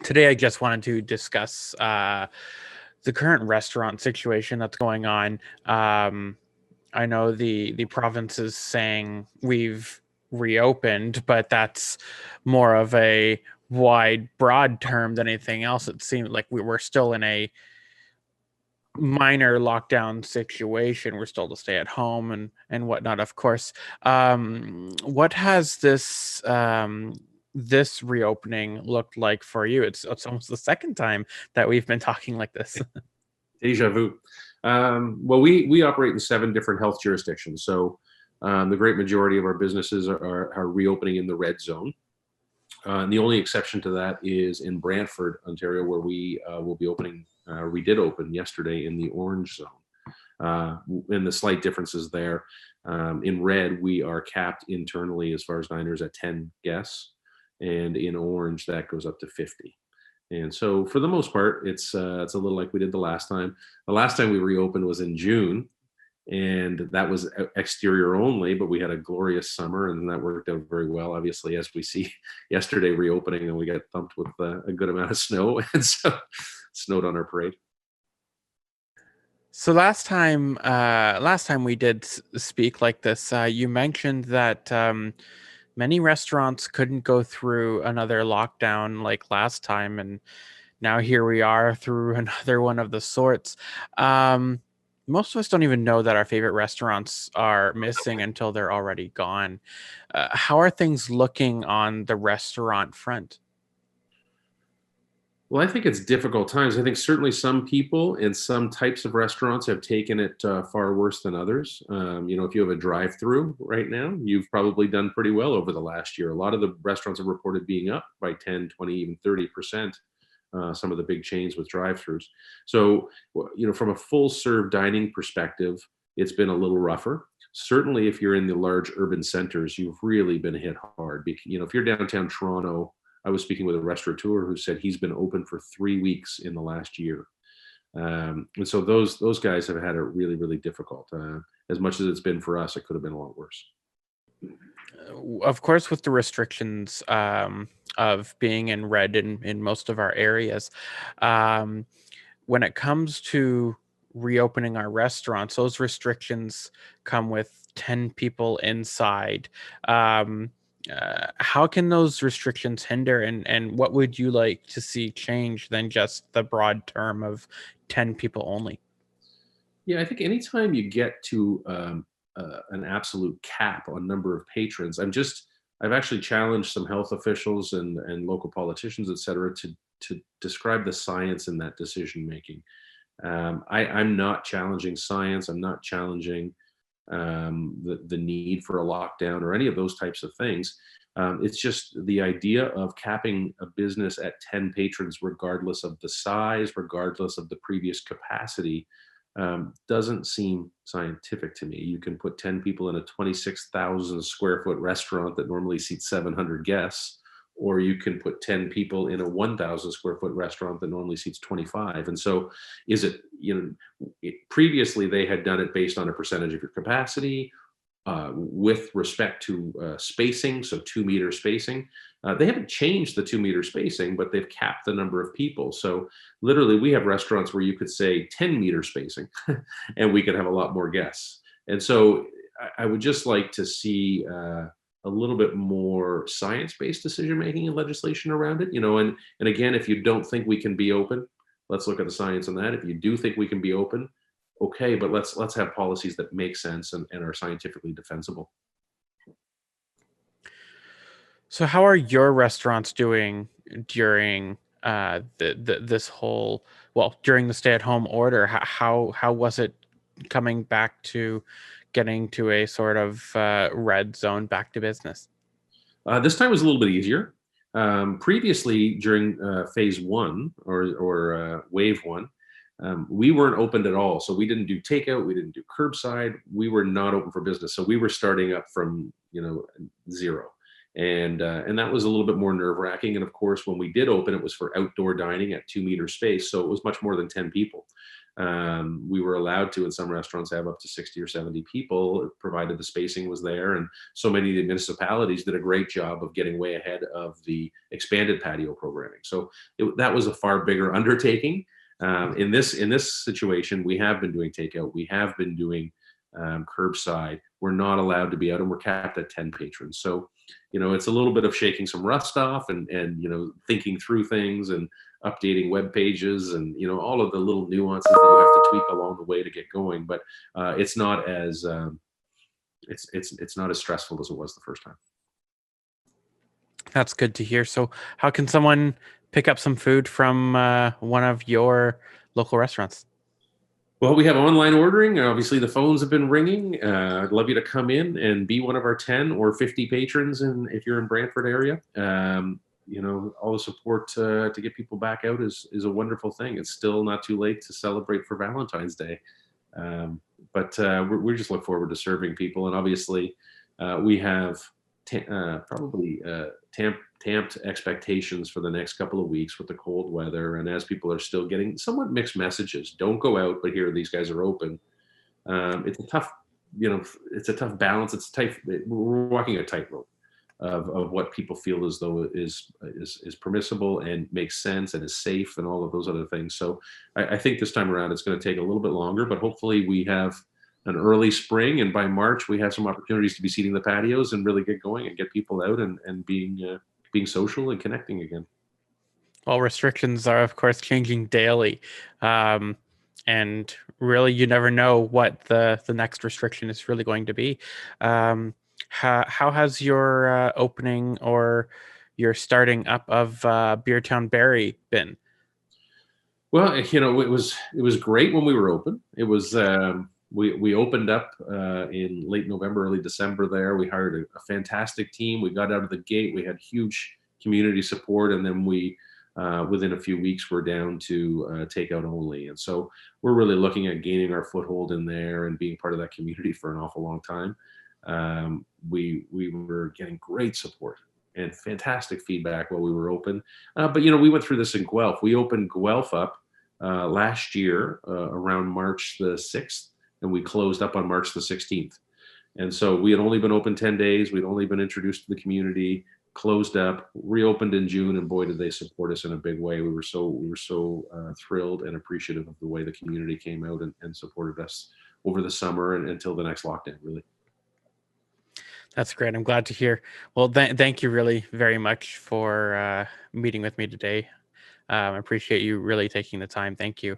Today, I just wanted to discuss the current restaurant situation that's going on. I know the province is saying we've reopened, but that's more of a wide, broad term than anything else. It seems like we were still in a minor lockdown situation. We're still to stay at home and whatnot, of course. What has this reopening looked like for you? It's almost the second time that we've been talking like this. Deja vu. Well, we operate in 7 different health jurisdictions, so the great majority of our businesses are reopening in the red zone. And the only exception to that is in Brantford, Ontario, where we will be opening. We did open yesterday in the orange zone. And the slight differences there. In red, we are capped internally as far as diners at 10 guests, and in orange, that goes up to 50. And so, for the most part, it's a little like we did the last time. The last time we reopened was in June, and that was exterior only, but we had a glorious summer, and that worked out very well. Obviously, as we see yesterday reopening, and we got thumped with a good amount of snow, and so it snowed on our parade. So last time we did speak like this, you mentioned that many restaurants couldn't go through another lockdown like last time, and now here we are through another one of the sorts. Um, Most of us don't even know that our favorite restaurants are missing until they're already gone. How are things looking on the restaurant front? Well, I think it's difficult times. I think certainly some people and some types of restaurants have taken it far worse than others. If you have a drive-through right now, you've probably done pretty well over the last year. A lot of the restaurants have reported being up by 10, 20, even 30%. Some of the big chains with drive-throughs. So, from a full-serve dining perspective, it's been a little rougher. Certainly, if you're in the large urban centers, you've really been hit hard. If you're downtown Toronto, I was speaking with a restaurateur who said he's been open for 3 weeks in the last year. And so those guys have had it really, really difficult. As much as it's been for us, it could have been a lot worse. Of course, with the restrictions of being in red in most of our areas, um, when it comes to reopening our restaurants, those restrictions come with 10 people inside. Um, how can those restrictions hinder, and what would you like to see change than just the broad term of 10 people only? Yeah, I think anytime you get to an absolute cap on number of patrons, I've actually challenged some health officials and local politicians, et cetera, to describe the science in that decision making. I'm not challenging science. I'm not challenging the need for a lockdown or any of those types of things. It's just the idea of capping a business at 10 patrons, regardless of the size, regardless of the previous capacity, doesn't seem scientific to me. You can put 10 people in a 26,000 square foot restaurant that normally seats 700 guests, or you can put 10 people in a 1,000 square foot restaurant that normally seats 25. And so, is it, previously they had done it based on a percentage of your capacity, with respect to spacing, so 2 meter spacing. They haven't changed the 2 meter spacing, but they've capped the number of people. So literally, we have restaurants where you could say 10-meter spacing, and we could have a lot more guests. And so I would just like to see a little bit more science-based decision making and legislation around it. And again, if you don't think we can be open, let's look at the science on that. If you do think we can be open, okay, but let's have policies that make sense and are scientifically defensible. So, how are your restaurants doing during this whole, well, during the stay-at-home order? How was it coming back to getting to a sort of red zone, back to business? This time was a little bit easier. Previously, during phase one or wave one, we weren't opened at all. So we didn't do takeout, we didn't do curbside. We were not open for business. So we were starting up from zero. And that was a little bit more nerve wracking. And of course, when we did open, it was for outdoor dining at 2 meter space, so it was much more than 10 people. We were allowed to, in some restaurants, have up to 60 or 70 people, provided the spacing was there. And so many of the municipalities did a great job of getting way ahead of the expanded patio programming. So that was a far bigger undertaking. In this situation, we have been doing takeout. We have been doing curbside. We're not allowed to be out, and we're capped at 10 patrons. So, it's a little bit of shaking some rust off, and thinking through things and updating web pages, and all of the little nuances that you have to tweak along the way to get going. But it's not as it's not as stressful as it was the first time. That's good to hear. So, how can someone pick up some food from one of your local restaurants? Well, we have online ordering. Obviously, the phones have been ringing. I'd love you to come in and be one of our 10 or 50 patrons, and if you're in Brantford area. All the support to get people back out is a wonderful thing. It's still not too late to celebrate for Valentine's Day, but we just look forward to serving people. And obviously, we have probably tamped expectations for the next couple of weeks with the cold weather, and as people are still getting somewhat mixed messages. Don't go out, but here these guys are open. It's a tough, it's a tough balance. It's tight. We're walking a tightrope of what people feel as though is permissible and makes sense and is safe and all of those other things. So I think this time around it's going to take a little bit longer, but hopefully we have an early spring, and by March we have some opportunities to be seating the patios and really get going and get people out and being social and connecting again. Well, restrictions are, of course, changing daily. And really, you never know what the next restriction is really going to be. How has your opening or your starting up of Beertown Berry been? Well, it was great when we were open. It was we opened up in late November, early December. There, we hired a fantastic team. We got out of the gate. We had huge community support, and then we within a few weeks we're down to takeout only. And so we're really looking at gaining our foothold in there and being part of that community for an awful long time. We were getting great support and fantastic feedback while we were open. But we went through this in Guelph. We opened Guelph up last year around March the 6th, and we closed up on March the 16th. And so we had only been open 10 days. We'd only been introduced to the community, closed up, reopened in June, and boy, did they support us in a big way. We were so thrilled and appreciative of the way the community came out and supported us over the summer and until the next lockdown, really. That's great. I'm glad to hear. Well, thank you really very much for meeting with me today. I appreciate you really taking the time. Thank you.